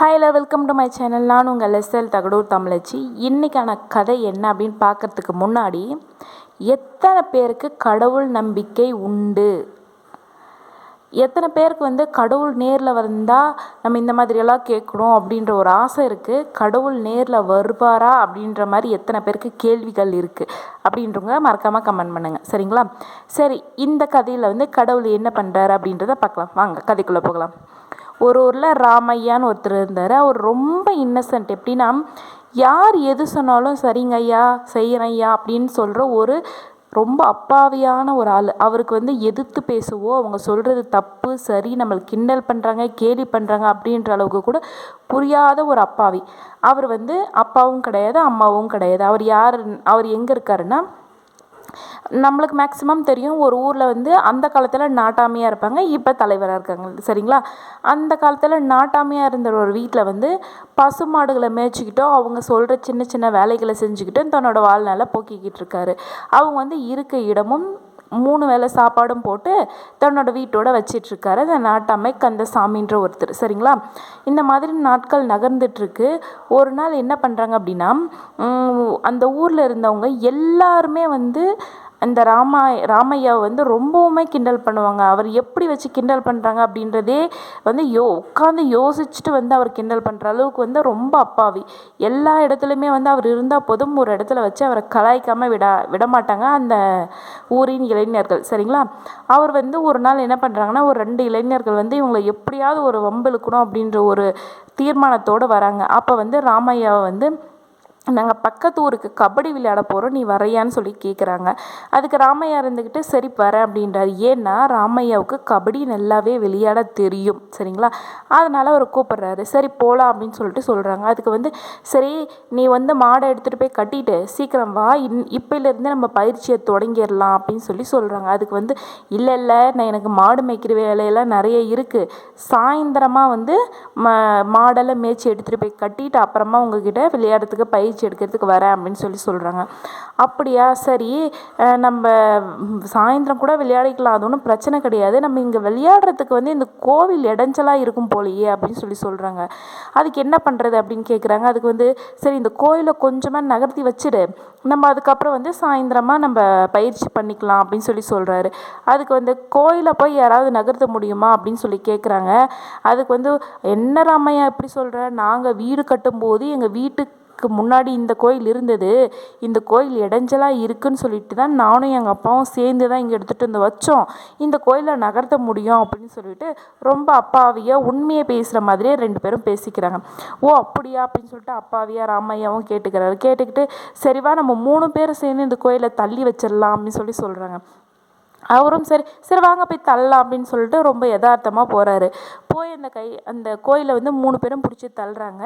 ஹாய்ல welcome to my channel. நான் உங்கள் SL Thagadur தமிழச்சி. இன்றைக்கான கதை என்ன அப்படின்னு பார்க்கறதுக்கு முன்னாடி, எத்தனை பேருக்கு கடவுள் நம்பிக்கை உண்டு? எத்தனை பேருக்கு கடவுள் நேரில் வந்தால் நம்ம இந்த மாதிரியெல்லாம் கேட்கணும் அப்படின்ற ஒரு ஆசை இருக்குது? கடவுள் நேரில் வருவாரா அப்படின்ற மாதிரி எத்தனை பேருக்கு கேள்விகள் இருக்குது அப்படின்றவங்க மறக்காமல் கமெண்ட் பண்ணுங்கள், சரிங்களா? சரி, இந்த கதையில் கடவுள் என்ன பண்ணுறாரு அப்படின்றத பார்க்கலாம். வாங்க கதைக்குள்ளே போகலாம். ஒரு ஊரில் ராமையான்னு ஒருத்தர் இருந்தார். அவர் ரொம்ப இன்னசென்ட். எப்படின்னா, யார் எது சொன்னாலும் சரிங்க ஐயா, செய்கிறேன் ஐயா அப்படின்னு சொல்கிற ஒரு ரொம்ப அப்பாவியான ஒரு ஆள். அவருக்கு எதிர்த்து பேசுவோம், அவங்க சொல்கிறது தப்பு சரி, நம்மளுக்கு கிண்டல் பண்ணுறாங்க கேலி பண்ணுறாங்க அப்படின்ற அளவுக்கு கூட புரியாத ஒரு அப்பாவி. அவர் அப்பாவும் கிடையாது அம்மாவும் கிடையாது. அவர் எங்கே இருக்காருன்னா, நம்மளுக்கு மேக்ஸிமம் தெரியும், ஒரு ஊரில் அந்த காலத்தில் நாட்டாமையாக இருப்பாங்க, இப்போ தலைவராக இருக்காங்க, சரிங்களா? அந்த காலத்தில் நாட்டாமையாக இருந்த ஒரு வீட்டில் பசு மாடுகளை மேய்ச்சிக்கிட்டோ அவங்க சொல்கிற சின்ன சின்ன வேலைகளை செஞ்சுக்கிட்டு தன்னோட வாழ்நாளை போக்கிக்கிட்டு இருக்காரு. அவங்க இருக்க இடமும் 3 வேளை சாப்பாடும் போட்டு தன்னோட வீட்டோட வச்சிட்ருக்காரு அந்த நாட்டாமை கந்தசாமின்ற ஒருத்தர், சரிங்களா? இந்த மாதிரி நாட்கள் நகர்ந்துட்டுருக்கு. ஒரு நாள் என்ன பண்ணுறாங்க அப்படின்னா, அந்த ஊரில் இருந்தவங்க எல்லாருமே அந்த ராமையாவை ரொம்பவுமே கிண்டல் பண்ணுவாங்க. அவர் எப்படி வச்சு கிண்டல் பண்ணுறாங்க அப்படின்றதே உட்காந்து யோசிச்சுட்டு அவர் கிண்டல் பண்ணுற அளவுக்கு ரொம்ப அப்பாவி. எல்லா இடத்துலையுமே அவர் இருந்தால் போதும், ஒரு இடத்துல வச்சு அவரை கலாய்க்காமல் விடமாட்டாங்க அந்த ஊரின் இளைஞர்கள், சரிங்களா? அவர் ஒரு நாள் என்ன பண்ணுறாங்கன்னா, ஒரு 2 இளைஞர்கள் இவங்களை எப்படியாவது ஒரு வம்பிழுக்கணும் அப்படின்ற ஒரு தீர்மானத்தோடு வராங்க. அப்போ ராமையாவை நாங்கள் பக்கத்து ஊருக்கு கபடி விளையாட போகிறோம், நீ வரையான்னு சொல்லி கேட்குறாங்க. அதுக்கு ராமையா இருந்துக்கிட்டு சரி வரேன் அப்படின்றார். ஏன்னா ராமையாவுக்கு கபடி நல்லாவே விளையாட தெரியும், சரிங்களா? அதனால் அவர் கூப்பிட்றாரு. சரி போகலாம் அப்படின்னு சொல்லிட்டு சொல்கிறாங்க. அதுக்கு சரி நீ மாடை எடுத்துகிட்டு போய் கட்டிட்டு சீக்கிரம் வா, இப்போலேருந்து நம்ம பயிற்சியை தொடங்கிடலாம் அப்படின்னு சொல்கிறாங்க. அதுக்கு இல்லை நான் எனக்கு மாடு மேய்க்கிற வேலையெல்லாம் நிறைய இருக்குது, சாயந்தரமாக மாடெல்லாம் மேய்ச்சி எடுத்துகிட்டு போய் கட்டிட்டு அப்புறமா உங்ககிட்ட விளையாடுறதுக்கு பயிற்சி எடுக்கிறதுக்கு வரேன் அப்படின்னு சொல்கிறாங்க. அப்படியா, சரி நம்ம சாயந்தரம் கூட விளையாடிக்கலாம், அது ஒன்றும் பிரச்சனை கிடையாது, நம்ம இங்கே விளையாடுறதுக்கு இந்த கோவில் இடைஞ்சலாக இருக்கும் போலையே அப்படின்னு சொல்கிறாங்க. அதுக்கு என்ன பண்ணுறது அப்படின்னு கேட்குறாங்க. அதுக்கு சரி இந்த கோயிலை கொஞ்சமாக நகர்த்தி வச்சுடு, நம்ம அதுக்கப்புறம் சாயந்தரமாக நம்ம பயிற்சி பண்ணிக்கலாம் அப்படின்னு சொல்கிறாரு. அதுக்கு கோயிலை போய் யாராவது நகர்த்த முடியுமா அப்படின்னு கேட்குறாங்க. அதுக்கு என்ன ராமையா எப்படி சொல்கிற, நாங்கள் வீடு கட்டும்போது எங்கள் வீட்டுக்கு முன்னாடி இந்த கோயில் இருந்தது, இந்த கோயில் இடைஞ்சலாக இருக்குன்னு சொல்லிட்டு தான் நானும் எங்கள் அப்பாவும் சேர்ந்து தான் இங்கே எடுத்துகிட்டு வச்சோம், இந்த கோயிலை நகர்த்த முடியும் அப்படின்னு சொல்லிட்டு ரொம்ப அப்பாவியாக உண்மையை பேசுகிற மாதிரியே 2 பேரும் பேசிக்கிறாங்க. ஓ அப்படியா அப்படின்னு சொல்லிட்டு அப்பாவியாக ராமையாவும் கேட்டுக்கிட்டு சரிவா நம்ம 3 பேரும் சேர்ந்து இந்த கோயிலை தள்ளி வச்சிடலாம் அப்படின்னு சொல்கிறாங்க. அவரும் சரி வாங்க போய் தள்ளலாம் அப்படின்னு சொல்லிட்டு ரொம்ப யதார்த்தமாக போகிறாரு. போய் அந்த கோயிலை 3 பேரும் பிடிச்சி தள்ளுறாங்க.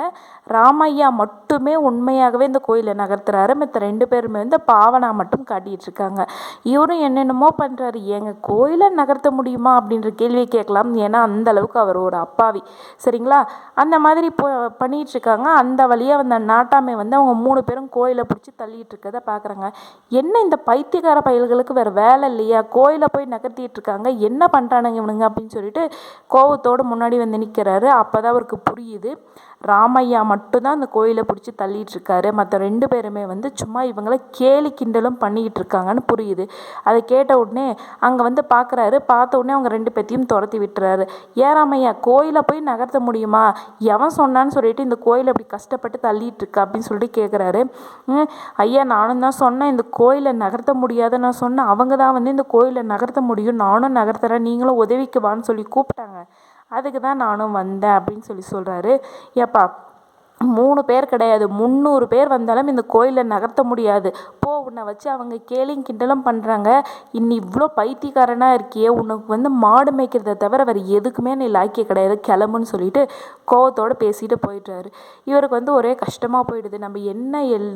ராமையா மட்டுமே உண்மையாகவே இந்த கோயிலை நகர்த்துறாரு. மற்ற 2 பேருமே பாவனா மட்டும் காட்டிகிட்டு இருக்காங்க. இவரும் என்னென்னமோ பண்ணுறாரு. எங்கள் கோயிலை நகர்த்த முடியுமா அப்படின்ற கேள்வியை கேட்கலாம், ஏன்னா அந்த அளவுக்கு அவர் ஒரு அப்பாவி, சரிங்களா? அந்த மாதிரி பண்ணிகிட்டு இருக்காங்க. அந்த வழியாக வந்த நாட்டாமை அவங்க 3 பேரும் கோயிலை பிடிச்சி தள்ளிட்டு இருக்கதை பார்க்குறாங்க. என்ன இந்த பைத்தியக்கார பயல்களுக்கு வேறு வேலை இல்லையா, கோயிலை போய் நகர்த்திட்டு இருக்காங்க, என்ன பண்ணுறானுங்க இவனுங்க அப்படின்னு சொல்லிட்டு கோவத்தோடு முன்னாடி நிற்கிறாரு. அப்போ தான் அவருக்கு புரியுது, ராமையா மட்டும்தான் அந்த கோயிலை பிடிச்சி தள்ளிட்டு இருக்காரு, மற்ற 2 பேருமே சும்மா இவங்களை கேலி கிண்டலும் பண்ணிக்கிட்டு இருக்காங்கன்னு புரியுது. அதை கேட்ட உடனே அங்கே பார்க்குறாரு. பார்த்த உடனே அவங்க 2 பேத்தையும் துரத்தி விட்டுறாரு. ஏன் ராமையா, கோயிலை போய் நகர்த்த முடியுமா, எவன் சொன்னான்னு சொல்லிட்டு இந்த கோயிலை அப்படி கஷ்டப்பட்டு தள்ளிட்டு இருக்கா அப்படின்னு சொல்லிட்டு கேட்குறாரு. ஐயா நானும் தான் சொன்னேன், இந்த கோயிலை நகர்த்த முடியாத நான் சொன்னேன், அவங்க தான் இந்த கோயிலை நகர்த்த முடியும், நானும் நகர்த்துறேன், நீங்களும் உதவிக்கு வான்னு சொல்லி கூப்பிட்டாங்க, அதுக்கு தான் நானும் வந்தேன் அப்படின்னு சொல்கிறாரு. ஏப்பா 3 பேர் கிடையாது, 300 பேர் வந்தாலும் இந்த கோயிலை நகர்த்த முடியாது, போ, உன்னை வச்சு அவங்க கேலிங் கிண்டலும் பண்ணுறாங்க, இன்னி இவ்வளோ பைத்தியக்காரனாக இருக்கியே, உனக்கு மாடு மேய்க்கிறத தவிர வேறு எதுக்குமே நீ லாய்க்கே கிடையாது, கிளம்புன்னு சொல்லிட்டு கோவத்தோடு பேசிட்டு போயிட்டாரு. இவருக்கு ஒரே கஷ்டமாக போயிடுது.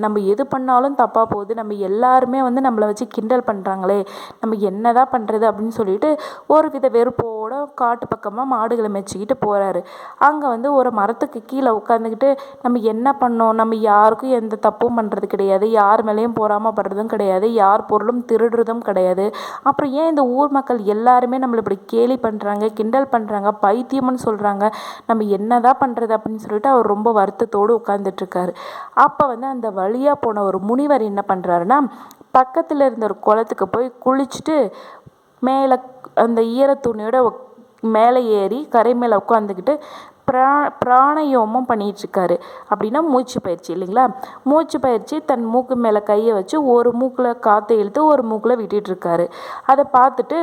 நம்ம எது பண்ணாலும் தப்பாக போகுது, நம்ம எல்லாருமே நம்மளை வச்சு கிண்டல் பண்ணுறாங்களே, நம்ம என்ன தான் பண்ணுறது அப்படின்னு சொல்லிட்டு ஒரு வித வெறுப்போட காட்டு பக்கமாக மாடுகளை மேய்ச்சிக்கிட்டு போகிறாரு. அங்கே ஒரு மரத்துக்கு கீழே உட்காந்துக்கிட்டு நம்ம என்ன பண்ணோம், நம்ம யாருக்கும் எந்த தப்பும் பண்ணுறது கிடையாது, யார் மேலேயும் பொறாமைப்படுறதும் கிடையாது, யார் பொருளும் திருடுறதும் கிடையாது. அப்புறம் ஏன் இந்த ஊர் மக்கள் எல்லாருமே நம்மளை இப்படி கேலி பண்ணுறாங்க, கிண்டல் பண்ணுறாங்க, பைத்தியம்னு சொல்கிறாங்க, நம்ம என்னதான் பண்ணுறது அப்படின்னு சொல்லிட்டு அவர் ரொம்ப வருத்தத்தோடு உட்காந்துட்ருக்காரு. அப்போ வந்து அந்த வழியாக போன ஒரு முனிவர் என்ன பண்ணுறாருன்னா, பக்கத்தில் இருந்த ஒரு குளத்துக்கு போய் குளிச்சுட்டு மேலே அந்த ஈரத்துணியோட மேலே ஏறி கரை மேலே உட்காந்துக்கிட்டு பிராணயோமம் பண்ணிகிட்ருக்காரு. அப்படின்னா மூச்சு பயிற்சி இல்லைங்களா? மூச்சு பயிற்சி தன் மூக்கு மேலே கையை வச்சு ஒரு மூக்கில் காற்றை இழுத்து ஒரு மூக்கில் விட்டுட்டுருக்காரு. அதை பார்த்துட்டு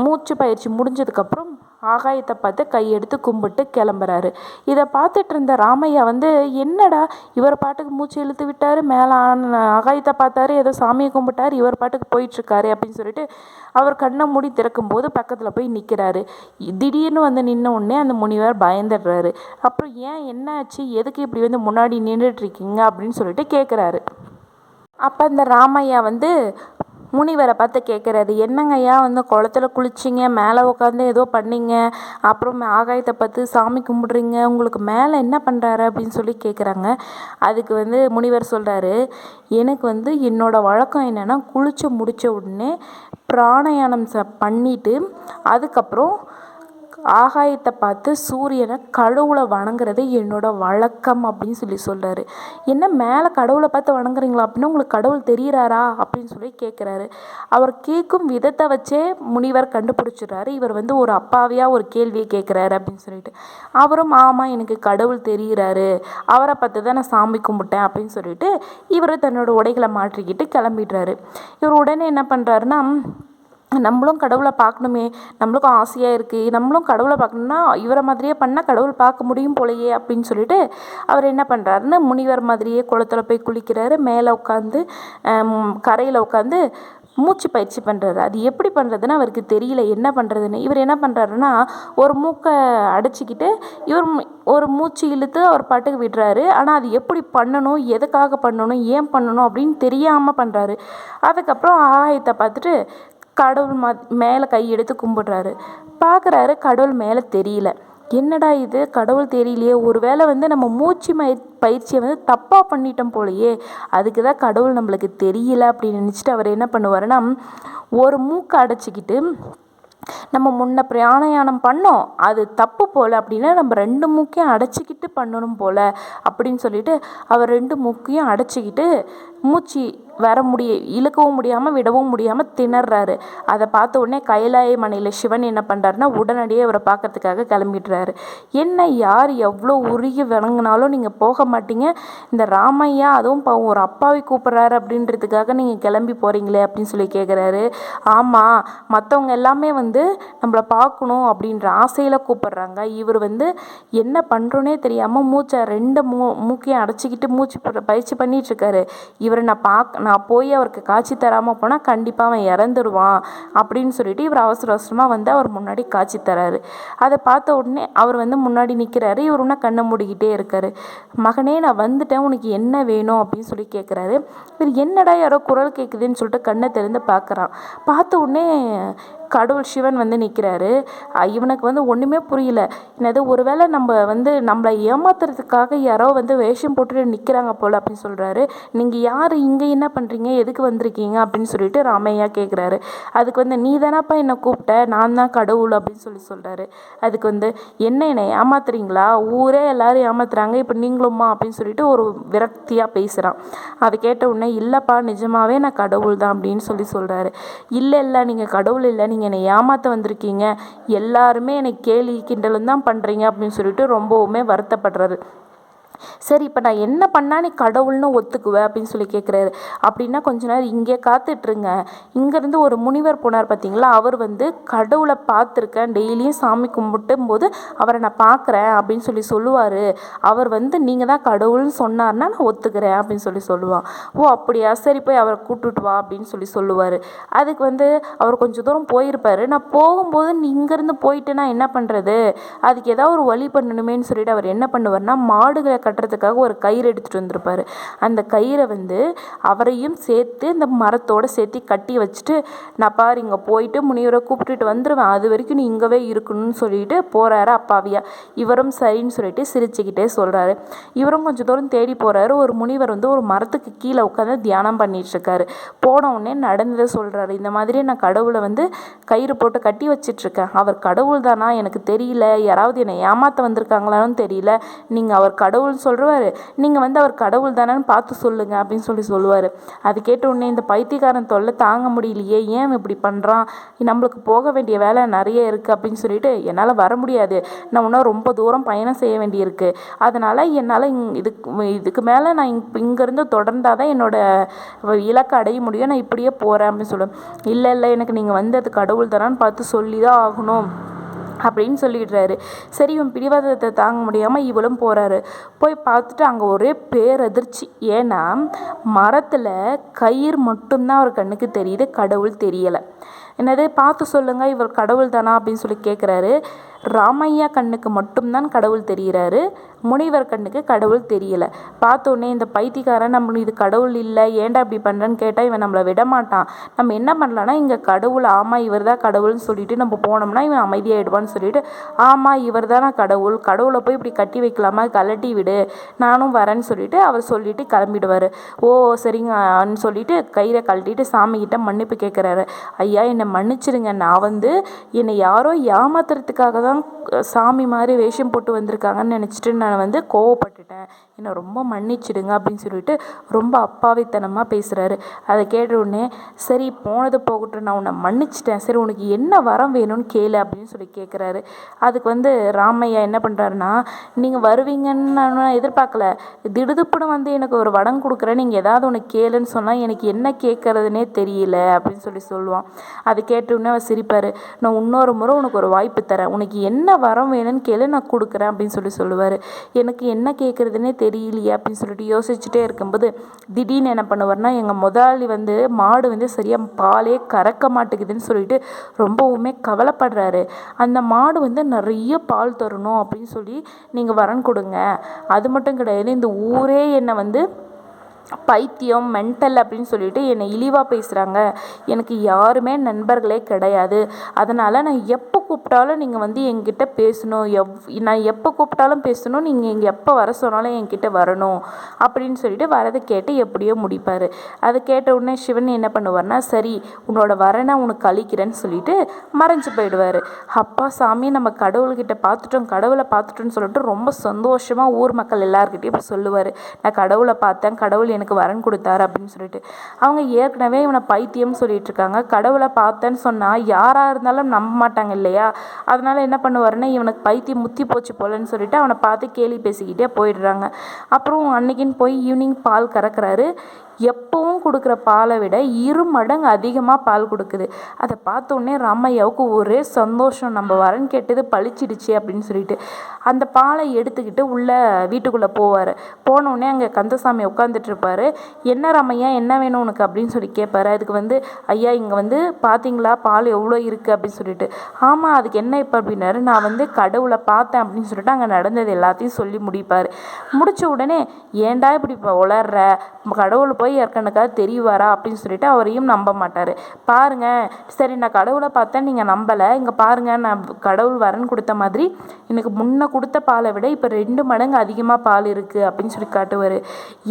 மூச்சு பயிற்சி முடிஞ்சதுக்கப்புறம் ஆகாயத்தை பார்த்து கையெடுத்து கும்பிட்டு கிளம்புறாரு. இதை பார்த்துட்டு இருந்த ராமையா வந்து, என்னடா இவர் பாட்டுக்கு மூச்சு இழுத்து விட்டார், மேலே ஆகாயத்தை பார்த்தாரு, ஏதோ சாமியை கும்பிட்டார், இவர் பாட்டுக்கு போயிட்டுருக்காரு அப்படின்னு சொல்லிட்டு அவர் கண்ணை மூடி திறக்கும்போது பக்கத்தில் போய் நிற்கிறாரு. திடீர்னு வந்து நின்ன உடனே அந்த முனிவர் பயந்துடுறாரு. அப்புறம் ஏன் என்ன ஆச்சு, எதுக்கு இப்படி வந்து முன்னாடி நின்றுட்டுருக்கீங்க அப்படின்னு சொல்லிட்டு கேட்குறாரு. அப்போ இந்த ராமையா வந்து முனிவரை பார்த்து கேட்குறாரு, என்னங்கய்யா வந்து குளத்துல குளிச்சிங்க, மேலே உட்காந்து ஏதோ பண்ணீங்க, அப்புறம் ஆகாயத்தை பார்த்து சாமி கும்பிட்றீங்க, உங்களுக்கு மேலே என்ன பண்ணுறாரு அப்படின்னு சொல்லி கேட்குறாங்க. அதுக்கு வந்து முனிவர் சொல்கிறாரு, எனக்கு வந்து என்னோடய வழக்கம் என்னென்னா குளித்து முடித்த உடனே பிராணாயாமம் பண்ணிவிட்டு அதுக்கப்புறம் ஆகாயத்தை பார்த்து சூரியனை கடவுளை வணங்குறது என்னோட வழக்கம் அப்படின்னு சொல்லி சொல்கிறாரு. என்ன மேலே கடவுளை பார்த்து வணங்குறீங்களா அப்படின்னா உங்களுக்கு கடவுள் தெரிகிறாரா அப்படின்னு சொல்லி கேட்குறாரு. அவர் கேட்கும் விதத்தை வச்சே முனிவர் கண்டுபிடிச்சிடுறாரு, இவர் வந்து ஒரு அப்பாவியாக ஒரு கேள்வியை கேட்குறாரு அப்படின்னு சொல்லிட்டு. அவரும் ஆமாம் எனக்கு கடவுள் தெரிகிறாரு, அவரை பார்த்து தான் நான் சாமி கும்பிட்டேன் அப்படின்னு சொல்லிட்டு இவர் தன்னோட உடைகளை மாற்றிக்கிட்டு கிளம்பிடுறாரு. இவர் உடனே என்ன பண்ணுறாருன்னா, நம்மளும் கடவுளை பார்க்கணுமே, நம்மளுக்கும் ஆசையாக இருக்குது, நம்மளும் கடவுளை பார்க்கணுன்னா இவரை மாதிரியே பண்ணால் கடவுள் பார்க்க முடியும் போலையே அப்படின்னு சொல்லிட்டு அவர் என்ன பண்ணுறாருன்னு முனிவர் மாதிரியே குளத்துல போய் குளிக்கிறாரு. மேலே உட்காந்து கரையில் உட்காந்து மூச்சு பயிற்சி பண்ணுறாரு. அது எப்படி பண்ணுறதுன்னு அவருக்கு தெரியல என்ன பண்ணுறதுன்னு. இவர் என்ன பண்ணுறாருன்னா, ஒரு மூக்கை அடைச்சிக்கிட்டு இவர் ஒரு மூச்சு இழுத்து அவர் பாட்டுக்கு விடுறாரு. ஆனால் அது எப்படி பண்ணணும், எதுக்காக பண்ணணும், ஏன் பண்ணணும் அப்படின்னு தெரியாமல் பண்ணுறாரு. அதுக்கப்புறம் ஆகாயத்தை பார்த்துட்டு கடவுள் மேலே கையெடுத்து கும்பிடுறாரு. பார்க்குறாரு, கடவுள் மேலே தெரியல. என்னடா இது கடவுள் தெரியலையே, ஒருவேளை வந்து நம்ம மூச்சு பயிற்சியை வந்து தப்பாக பண்ணிட்டோம் போலையே, அதுக்கு தான் கடவுள் நம்மளுக்கு தெரியல அப்படின்னு நினச்சிட்டு அவர் என்ன பண்ணுவாருன்னா, ஒரு மூக்கை அடைச்சிக்கிட்டு நம்ம முன்ன பிராணாயாமம் பண்ணோம் அது தப்பு போல் அப்படின்னா நம்ம 2 மூக்கையும் அடைச்சிக்கிட்டு பண்ணணும் போல் அப்படின்னு சொல்லிட்டு அவர் 2 மூக்கையும் அடைச்சிக்கிட்டு மூச்சு இழுக்கவும் முடியாமல் விடவும் முடியாமல் திணறாரு. அதை பார்த்த உடனே கைலாய மலையில் சிவன் என்ன பண்ணுறாருன்னா உடனடியே அவரை பார்க்கறதுக்காக கிளம்பிடுறாரு. என்ன யார் எவ்வளோ உருகி வணங்கினாலும் நீங்கள் போக மாட்டீங்க, இந்த ராமையா அதுவும் ஒரு அப்பாவை கூப்பிட்றாரு அப்படின்றதுக்காக நீங்கள் கிளம்பி போகிறீங்களே அப்படின்னு சொல்லி கேட்குறாரு. ஆமாம், மற்றவங்க எல்லாமே வந்து நம்மளை பார்க்கணும் அப்படின்ற ஆசையில் கூப்பிட்றாங்க, இவர் வந்து என்ன பண்ணுறோன்னே தெரியாமல் மூச்சை 2 மூக்கையும் அடைச்சிக்கிட்டு மூச்சு பயிற்சி பண்ணிகிட்ருக்காரு. இவரை நான் போய் அவருக்கு காட்சி தராமல் போனால் கண்டிப்பாக அவன் இறந்துடுவான் அப்படின்னு சொல்லிட்டு இவர் அவசர அவசரமாக வந்து அவர் முன்னாடி காட்சி தராரு. அதை பார்த்த உடனே அவர் வந்து முன்னாடி நிற்கிறாரு. இவர் ஒன்றா கண்ணை மூடிக்கிட்டே இருக்காரு. மகனே நான் வந்துட்டேன், உனக்கு என்ன வேணும் அப்படின்னு சொல்லி கேட்குறாரு. இவர் என்னடா யாரோ குரல் கேட்குதுன்னு சொல்லிட்டு கண்ணை திறந்து பார்க்குறான். பார்த்த உடனே கடவுள் சிவன் வந்து நிற்கிறாரு. இவனுக்கு வந்து ஒன்றுமே புரியல. என்னது ஒருவேளை நம்ம வந்து நம்மளை ஏமாத்துறதுக்காக யாரோ வந்து வேஷம் போட்டுட்டு நிற்கிறாங்க போல் அப்படின்னு சொல்கிறாரு. நீங்கள் யார், இங்கே என்ன பண்ணுறீங்க, எதுக்கு வந்திருக்கீங்க அப்படின்னு சொல்லிட்டு ராமையா கேட்குறாரு. அதுக்கு வந்து நீ தானப்பா என்னை கூப்பிட்ட, நான் தான் கடவுள் அப்படின்னு சொல்கிறாரு. அதுக்கு வந்து என்னை ஏமாத்துறீங்களா, ஊரே எல்லாரும் ஏமாத்துறாங்க, இப்போ நீங்களும்மா அப்படின்னு சொல்லிட்டு ஒரு விரக்தியாக பேசுகிறான். அதை கேட்ட உடனே இல்லைப்பா நிஜமாவே நான் கடவுள் தான் அப்படின்னு சொல்கிறாரு. இல்லை நீங்கள் கடவுள் இல்லை, நீங்கள் என்னை ஏமாற்ற வந்திருக்கீங்க, எல்லாருமே என்னை கேலி கிண்டலும் தான் பண்ணுறீங்க அப்படின்னு சொல்லிட்டு ரொம்பவுமே வருத்தப்படுறாரு. சரி இப்போ நான் என்ன பண்ணால் நீ கடவுள்னு ஒத்துக்குவேன் அப்படின்னு சொல்லி கேட்குறாரு. அப்படின்னா கொஞ்ச நேரம் இங்கே காத்துட்ருங்க, இங்கேருந்து ஒரு முனிவர் போனார் பார்த்தீங்களா, அவர் வந்து கடவுளை பார்த்துருக்கேன், டெய்லியும் சாமி கும்பிட்டும் போது அவரை நான் பார்க்குறேன் அப்படின்னு சொல்லுவார், அவர் வந்து நீங்கள் தான் கடவுள்னு சொன்னார்னா நான் ஒத்துக்கிறேன் அப்படின்னு சொல்லுவான். ஓ அப்படியா, சரி போய் அவரை கூப்பிட்டுட்டு வா அப்படின்னு சொல்லுவார். அதுக்கு வந்து அவர் கொஞ்சம் தூரம் போயிருப்பார். நான் போகும்போது நீ இங்கேருந்து போயிட்டு நான் என்ன பண்ணுறது, அதுக்கு ஏதாவது ஒரு வழி பண்ணணுமேன்னு சொல்லிட்டு அவர் என்ன பண்ணுவார்னா மாடுகளை கட்டுறதுக்காக ஒரு கயிறு எடுத்துகிட்டு வந்திருப்பார். அந்த கயிறை வந்து அவரையும் சேர்த்து இந்த மரத்தோடு சேர்த்து கட்டி வச்சுட்டு, நான் பாரு இங்கே போயிட்டு முனிவரை கூப்பிட்டுட்டு வந்துடுவேன், அது வரைக்கும் நீ இங்கவே இருக்கணும்னு சொல்லிட்டு போகிறாரு அப்பாவியா. இவரும் சரின்னு சொல்லிட்டு சிரிச்சுக்கிட்டே சொல்கிறாரு. இவரும் கொஞ்சம் தூரம் தேடி போகிறாரு. ஒரு முனிவர் வந்து ஒரு மரத்துக்கு கீழே உட்காந்து தியானம் பண்ணிட்டு இருக்காரு. போன உடனே நடந்ததை சொல்கிறாரு. இந்த மாதிரி நான் கடவுளை வந்து கயிறு போட்டு கட்டி வச்சிட்ருக்கேன், அவர் கடவுள் தானா எனக்கு தெரியல, யாராவது என்னை ஏமாற்ற வந்திருக்காங்களான்னு தெரியல, நீங்கள் அவர் கடவுள்னு சொல்கிறாரு, நீங்கள் வந்து அவர் கடவுள் தானேன்னு பார்த்து சொல்லுங்க அப்படின்னு சொல்லுவார். அது கேட்ட உடனே இந்த பைத்தியக்காரன் தொல்லை தாங்க முடியலையே, ஏன் இப்படி பண்ணுறான், நம்மளுக்கு போக வேண்டிய வேலை நிறைய இருக்குது அப்படின்னு சொல்லிட்டு, என்னால் வர முடியாது, நான் இன்னும் ரொம்ப தூரம் பயணம் செய்ய வேண்டியிருக்கு, அதனால் என்னால் இதுக்கு மேலே நான் இங்கேருந்து தொடர்ந்தால் தான் என்னோட இலக்கை அடைய முடியும், நான் இப்படியே போகிறேன் அப்படின்னு சொல்லுவேன். இல்லை எனக்கு நீங்கள் வந்து அது கடவுள் தானான்னு பார்த்து சொல்லி தான் ஆகணும் அப்படின்னு சொல்லிடுறாரு. சரி, இவன் பிடிவாதத்தை தாங்க முடியாமல் இவளும் போகிறாரு. போய் பார்த்துட்டு அங்கே ஒரே பேரதிர்ச்சி. ஏன்னா மரத்தில் கயிறு மட்டும்தான் அவர் கண்ணுக்கு தெரியுது, கடவுள் தெரியலை. என்னது பார்த்து சொல்லுங்கள், இவர் கடவுள் தானா அப்படின்னு சொல்லி கேட்குறாரு. ராமையா கண்ணுக்கு மட்டும்தான் கடவுள் தெரிகிறாரு, முனிவர் கண்ணுக்கு கடவுள் தெரியலை. பார்த்தோன்னே இந்த பைத்தியக்காரன் நம்ம இது கடவுள் இல்லை, ஏன்டா இப்படி பண்ணுறேன்னு கேட்டால் இவன் நம்மளை விடமாட்டான். நம்ம என்ன பண்ணலான்னா இங்கே கடவுள் ஆமாம் இவர் தான் கடவுள்னு சொல்லிட்டு நம்ம போனோம்னா இவன் அமைதியாகிடுவான்னு சொல்லிட்டு, ஆமாம் இவர் தானே கடவுள், கடவுளை போய் இப்படி கட்டி வைக்கலாமா, கலட்டி விடு, நானும் வரேன்னு சொல்லிட்டு அவர் சொல்லிட்டு கிளம்பிடுவார். ஓ சரிங்கன்னு சொல்லிட்டு கயிறை கழட்டிட்டு சாமிக்கிட்ட மன்னிப்பு கேட்குறாரு. ஐயா என்னை மன்னிச்சிடுங்க, நான் வந்து என்னை யாரோ ஏமாத்துறதுக்காக தான் சாமி மாதிரி வேஷம் போட்டு வந்திருக்காங்கன்னு நினச்சிட்டு நான் வந்து கோவப்பட்டுட்டேன், என்னை ரொம்ப மன்னிச்சிடுங்க அப்படின்னு சொல்லிட்டு ரொம்ப அப்பாவித்தனமாக பேசுகிறாரு. அதை கேட்ட உடனே சரி போனது போகட்டும், நான் உன்னை மன்னிச்சிட்டேன், சரி உனக்கு என்ன வரம் வேணும்னு கேளு அப்படின்னு சொல்லி கேட்குறாரு. அதுக்கு வந்து ராமையா என்ன பண்ணுறாருன்னா, நீங்கள் வருவீங்கன்னு நான் எதிர்பார்க்கல, திடுதுப்புன்னு வந்து எனக்கு ஒரு வடம் கொடுக்குறேன், நீங்கள் ஏதாவது ஒன்று கேளுன்னு சொன்னால் எனக்கு என்ன கேட்குறதுனே தெரியல அப்படின்னு சொல்லுவான். அதை கேட்ட உடனே அவர் சிரிப்பார். நான் இன்னொரு முறை உனக்கு ஒரு வாய்ப்பு தரேன், உனக்கு என்ன வரம் வேணும்னு கேளு, நான் கொடுக்குறேன் அப்படின்னு சொல்லுவார். எனக்கு என்ன கேட்குறதுனே தெரியலையே அப்படின்னு சொல்லிட்டு யோசிச்சுட்டே இருக்கும்போது திடீர்னு என்ன பண்ணுவார்னா, எங்கள் முதலாளி வந்து மாடு வந்து சரியாக பாலே கறக்க மாட்டேங்குதுன்னு சொல்லிட்டு ரொம்பவுமே கவலைப்படுறாரு, அந்த மாடு வந்து நிறைய பால் தரணும் அப்படின்னு சொல்லி நீங்கள் வரன் கொடுங்க. அது மட்டும் கிடையாது, இந்த ஊரே என்னை வந்து பைத்தியம் மென்டல் அப்படின்னு சொல்லிட்டு என்னை இழிவாக பேசுகிறாங்க, எனக்கு யாருமே நண்பர்களே கிடையாது, அதனால் நான் எப்போ கூப்பிட்டாலும் நீங்கள் வந்து என்கிட்ட பேசணும், நான் எப்போ கூப்பிட்டாலும் பேசணும், நீங்கள் இங்கே எப்போ வர சொன்னாலும் என்கிட்ட வரணும் அப்படின்னு சொல்லிட்டு வரதை கேட்டு எப்படியோ முடிப்பார். அதை கேட்ட உடனே சிவன் என்ன பண்ணுவார்னா, சரி உன்னோட வரனை உனக்கு அழிக்கிறேன்னு சொல்லிட்டு மறைஞ்சு போயிடுவார். அப்பா சாமி நம்ம கடவுள்கிட்ட பார்த்துட்டோம், கடவுளை பார்த்துட்டோன்னு சொல்லிட்டு ரொம்ப சந்தோஷமாக ஊர் மக்கள் எல்லாருக்கிட்டையும் இப்போ சொல்லுவார், நான் கடவுளை பார்த்தேன், கடவுள் எனக்கு வரன் கொடுத்தாரு அப்படின்னு சொல்லிட்டு. அவங்க ஏற்கனவே இவனை பைத்தியம்னு சொல்லிட்டு இருக்காங்க, கடவுளை பார்த்தேன்னு சொன்னால் யாராக இருந்தாலும் நம்ப மாட்டாங்க இல்லையா, அதனால என்ன பண்ணுவாருன்னா இவனுக்கு பைத்தியம் முத்தி போச்சு போலன்னு சொல்லிட்டு அவனை பார்த்து கேலி பேசிக்கிட்டே போயிடுறாங்க. அப்புறம் அன்னைக்குன்னு போய் ஈவினிங் பால் கறக்குறாரு. எப்பவும் கொடுக்குற பாலை விட 2 மடங்கு அதிகமாக பால் கொடுக்குது. அதை பார்த்தோன்னே ராமையாவுக்கு ஒரே சந்தோஷம், நம்ம வரன் கேட்டது பழிச்சிடுச்சு அப்படின்னு சொல்லிட்டு அந்த பாலை எடுத்துக்கிட்டு உள்ள வீட்டுக்குள்ளே போவார். போனோடனே அங்கே கந்தசாமி உட்காந்துட்டு இருப்பார். என்ன ராமையா என்ன வேணும் உனக்கு அப்படின்னு சொல்லி கேட்பாரு. அதுக்கு வந்து ஐயா இங்கே வந்து பார்த்தீங்களா பால் எவ்வளோ இருக்குது அப்படின்னு சொல்லிட்டு, ஆமாம் அதுக்கு என்ன இப்போ அப்படின்னாரு. நான் வந்து கடவுளை பார்த்தேன் அப்படின்னு சொல்லிட்டு அங்கே நடந்தது எல்லாத்தையும் சொல்லி முடிப்பார். முடித்த உடனே ஏன்டா இப்படி இப்போ உளர்ற, கடவுள் போய் ஏற்கனக்காக தெரியவாரா அப்படின்னு சொல்லிட்டு அவரையும் நம்ப மாட்டார். பாருங்க சரி நான் கடவுளை பார்த்தேன் நீங்கள் நம்பலை, இங்கே பாருங்க நான் கடவுள் வரன் கொடுத்த மாதிரி எனக்கு முன்ன கொடுத்த பாலை விட இப்போ 2 மடங்கு அதிகமாக பால் இருக்குது அப்படின்னு சொல்லி காட்டுவார்.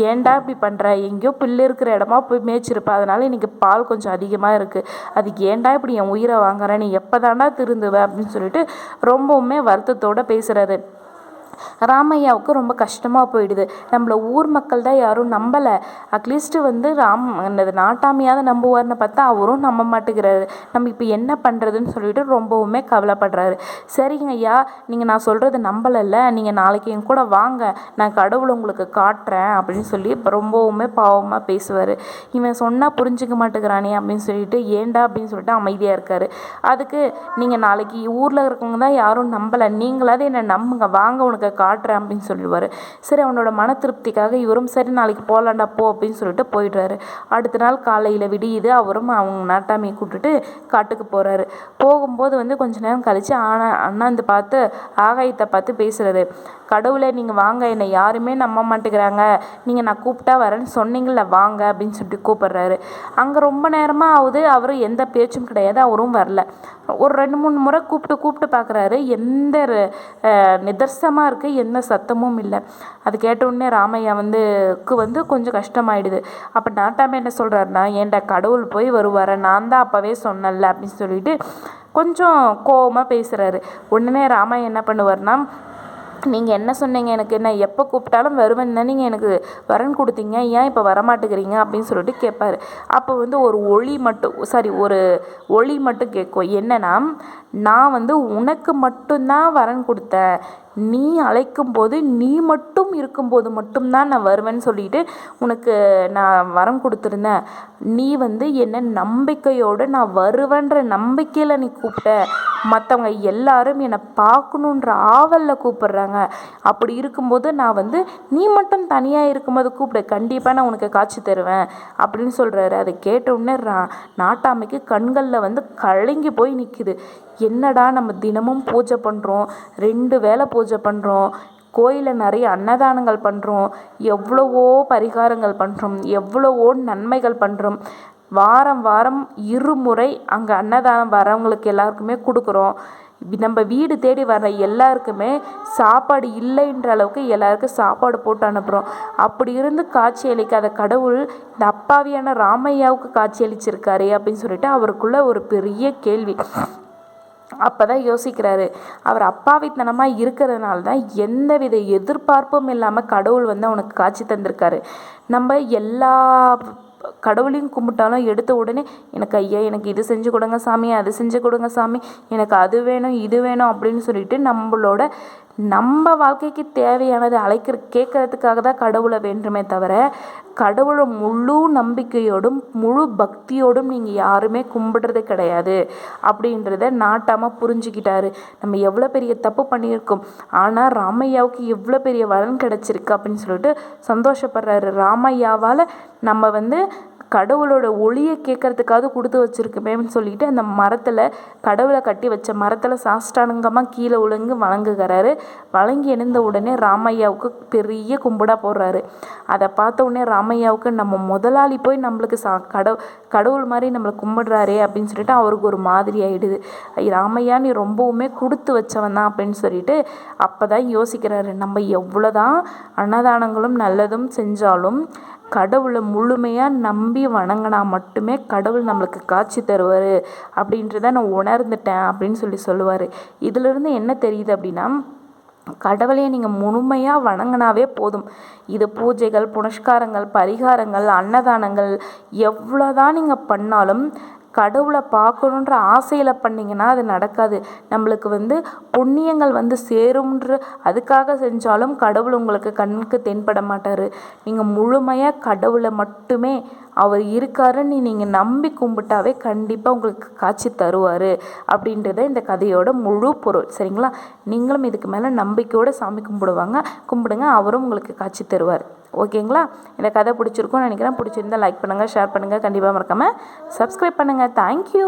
ஏன்டா இப்படி பண்ணுற, எங்கேயோ புல்லு இருக்கிற இடமா போய் மேய்ச்சிருப்பா, அதனால இன்னைக்கு பால் கொஞ்சம் அதிகமாக இருக்குது, அதுக்கு ஏன்டா இப்படி என் உயிரை வாங்குறேன், நீ எப்போ தாண்டா திருந்துவ அப்படின்னு சொல்லிட்டு ரொம்பவுமே வருத்தத்தோடு பேசுகிறாரு. ராமையாவுக்கு ரொம்ப கஷ்டமாக போயிடுது. நம்மளை ஊர் மக்கள் தான் யாரும் நம்பலை, அட்லீஸ்ட்டு வந்து நாட்டாமையாவது நம்புவார்னு பார்த்தா அவரும் நம்ப மாட்டேங்கிறாரு. நம்ம இப்போ என்ன பண்ணுறதுன்னு சொல்லிட்டு ரொம்பவுமே கவலைப்படுறாரு. சரிங்க ஐயா நீங்கள் நான் சொல்கிறது நம்பலைல்ல, நீங்கள் நாளைக்கு என் கூட வாங்க, நான் கடவுளை உங்களுக்கு காட்டுறேன் அப்படின்னு சொல்லி ரொம்பவுமே பாவமாக பேசுவார். இவன் சொன்னால் புரிஞ்சுக்க மாட்டேங்கிறானே அப்படின்னு சொல்லிட்டு ஏண்டா அப்படின்னு சொல்லிட்டு அமைதியாக இருக்கார். அதுக்கு நீங்கள் நாளைக்கு ஊரில் இருக்கவங்க தான் யாரும் நம்பலை, நீங்களாவது என்னை நம்புங்க, வாங்க உனக்கு காட்டுறேன் அப்படின்னு சொல்லிடுவார். சரி, அவனோட மன திருப்திக்காக இவரும் சரி நாளைக்கு போகலாண்டா போ அப்படின்னு சொல்லிட்டு போயிடுறாரு. அடுத்த நாள் காலையில் விடியுது. அவரும் அவங்க நாட்டாமையை கூப்பிட்டுட்டு காட்டுக்கு போகிறாரு. போகும்போது கொஞ்ச நேரம் கழித்து அண்ணாந்து பார்த்து ஆகாயத்தை பார்த்து பேசுகிறாரு. கடவுளை நீங்கள் வாங்க, என்னை யாருமே நம்ப மாட்டேங்கிறாங்க, நீங்கள் நான் கூப்பிட்டா வரேன்னு சொன்னீங்கள, வாங்க அப்படின்னு சொல்லிட்டு கூப்பிட்றாரு. அங்கே ரொம்ப நேரமாக ஆகுது, அவரும் எந்த பேச்சும் கிடையாது, அவரும் வரல. ஒரு 2-3 முறை கூப்பிட்டு பார்க்குறாரு. எந்த நிதர்சனமாக இருக்குது, எந்த சத்தமும் இல்லை. அது கேட்டவுடனே ராமையா கொஞ்சம் கஷ்டமாயிடுது. அப்போ நாட்டாமை என்ன சொல்கிறாருன்னா, ஏன்டா கடவுள் போய் வருவார, நான் தான் அப்போவே சொன்னல அப்படின்னு சொல்லிட்டு கொஞ்சம் கோவமாக பேசுகிறாரு. உடனே ராமையா என்ன பண்ணுவார்னா, நீங்கள் என்ன சொன்னீங்க, எனக்கு என்ன எப்போ கூப்பிட்டாலும் வருவேன் தான் நீங்கள் எனக்கு வரன் கொடுத்தீங்க, ஏன் இப்போ வரமாட்டேங்கிறீங்க அப்படின்னு சொல்லிட்டு கேட்பார். அப்போ ஒரு ஒளி மட்டும் கேட்கும். என்னன்னா, நான் உனக்கு மட்டும்தான் வரன் கொடுத்தேன், நீ அழைக்கும் போது நீ மட்டும் இருக்கும்போது மட்டும்தான் நான் வருவேன்னு சொல்லிட்டு உனக்கு நான் வரம் கொடுத்துருந்தேன். நீ என்ன நம்பிக்கையோடு நான் வருவேன்ற நம்பிக்கையில் நீ கூப்பிட்ட, மற்றவங்க எல்லாரும் என்னை பார்க்கணுன்ற ஆவலில் கூப்பிட்றாங்க. அப்படி இருக்கும்போது நான் நீ மட்டும் தனியாக இருக்கும்போது கூப்பிட, கண்டிப்பாக நான் உனக்கு காட்சி தருவேன் அப்படின்னு சொல்கிறாரு. அதை கேட்டவுடனே நாட்டாமைக்கு கண்களில் கலங்கி போய் நிற்குது. என்னடா, நம்ம தினமும் பூஜை பண்ணுறோம், 2 வேளை பூஜை பண்ணுறோம், கோயிலில் நிறைய அன்னதானங்கள் பண்ணுறோம், எவ்வளவோ பரிகாரங்கள் பண்ணுறோம், எவ்வளவோ நன்மைகள் பண்ணுறோம், வாரம் வாரம் 2 முறை அங்கே அன்னதானம் வரவங்களுக்கு எல்லாருக்குமே கொடுக்குறோம், நம்ம வீடு தேடி வர்ற எல்லாருக்குமே சாப்பாடு இல்லைன்ற அளவுக்கு எல்லாருக்கும் சாப்பாடு போட்டு அனுப்புகிறோம். அப்படி இருந்து காட்சி அளிக்காத கடவுள் இந்த அப்பாவியான ராமையாவுக்கு காட்சி அளிச்சிருக்காரு அப்படின்னு சொல்லிட்டு அவருக்குள்ள ஒரு பெரிய கேள்வி. அப்போ தான் யோசிக்கிறாரு, அவர் அப்பாவித்தனமாக இருக்கிறதுனால தான் எந்தவித எதிர்பார்ப்பும் இல்லாமல் கடவுள் அவனுக்கு காட்சி தந்திருக்காரு. நம்ம எல்லா கடவுளையும் கும்பிட்டாலும் எடுத்த உடனே எனக்கு ஐயா எனக்கு இது செஞ்சு கொடுங்க சாமி, அது செஞ்சு கொடுங்க சாமி, எனக்கு அது வேணும் இது வேணும் அப்படின்னு சொல்லிட்டு நம்ம வாழ்க்கைக்கு தேவையானது கேட்கறதுக்காக தான் கடவுளை வேண்டுமே தவிர, கடவுளை முழு நம்பிக்கையோடும் முழு பக்தியோடும் நீங்கள் யாருமே கும்பிடுறது கிடையாது அப்படின்றத நாட்டாமல் புரிஞ்சுக்கிட்டாரு. நம்ம எவ்வளோ பெரிய தப்பு பண்ணியிருக்கோம், ஆனால் ராமையாவுக்கு எவ்வளோ பெரிய வரன் கிடச்சிருக்கு அப்படின்னு சொல்லிட்டு சந்தோஷப்படுறாரு. ராமையாவால் நம்ம கடவுளோட ஒளியை கேட்கறதுக்காவது கொடுத்து வச்சுருக்குமேன்னு சொல்லிட்டு அந்த மரத்தில், கடவுளை கட்டி வச்ச மரத்தில் சாஷ்டாங்கமாக கீழே விழுந்து வணங்குகிறாரு. வணங்கி எழுந்த உடனே ராமையாவுக்கு பெரிய கும்பிடா போடுறாரு. அதை பார்த்த உடனே ராமையாவுக்கு நம்ம முதலாளி போய் நம்மளுக்கு கடவுள் மாதிரி நம்மளை கும்பிடுறாரே அப்படின்னு சொல்லிட்டு அவருக்கு ஒரு மாதிரி ஆகிடுது. ராமையா நீ ரொம்பவுமே கொடுத்து வச்சவன் தான் அப்படின்னு சொல்லிட்டு அப்போ தான் யோசிக்கிறாரு, நம்ம எவ்வளோதான் அன்னதானங்களும் நல்லதும் செஞ்சாலும் கடவுளை முழுமையாக நம்பி வணங்கினா மட்டுமே கடவுள் நம்மளுக்கு காட்சி தருவார் அப்படின்றத நான் உணர்ந்துட்டேன் அப்படின்னு சொல்லுவார். இதிலிருந்து என்ன தெரியுது அப்படின்னா, கடவுளையை நீங்கள் முழுமையாக வணங்கினாவே போதும். இது பூஜைகள், புனஸ்காரங்கள், பரிகாரங்கள், அன்னதானங்கள் எவ்வளோதான் நீங்கள் பண்ணாலும் கடவுளை பார்க்கணுன்ற ஆசையில் பண்ணிங்கன்னா அது நடக்காது. நம்மளுக்கு புண்ணியங்கள் சேரும்ன்ற அதுக்காக செஞ்சாலும் கடவுள் உங்களுக்கு கண்ணுக்கு தென்பட மாட்டார். நீங்கள் முழுமையாக கடவுளை மட்டுமே அவர் இருக்காருன்னு நீங்கள் நம்பி கும்பிட்டாவே கண்டிப்பாக உங்களுக்கு காட்சி தருவார் அப்படின்றத இந்த கதையோட முழு பொருள். சரிங்களா? நீங்களும் இதுக்கு மேலே நம்பிக்கையோடு சாமி கும்பிடுங்க, அவரும் உங்களுக்கு காட்சி தருவார். ஓகேங்களா? இந்த கதை பிடிச்சிருக்கும்னு நினைக்கிறேன். பிடிச்சிருந்தால் லைக் பண்ணுங்கள், ஷேர் பண்ணுங்கள், கண்டிப்பாக மறக்காமல் சப்ஸ்கிரைப் பண்ணுங்கள். தேங்க்யூ.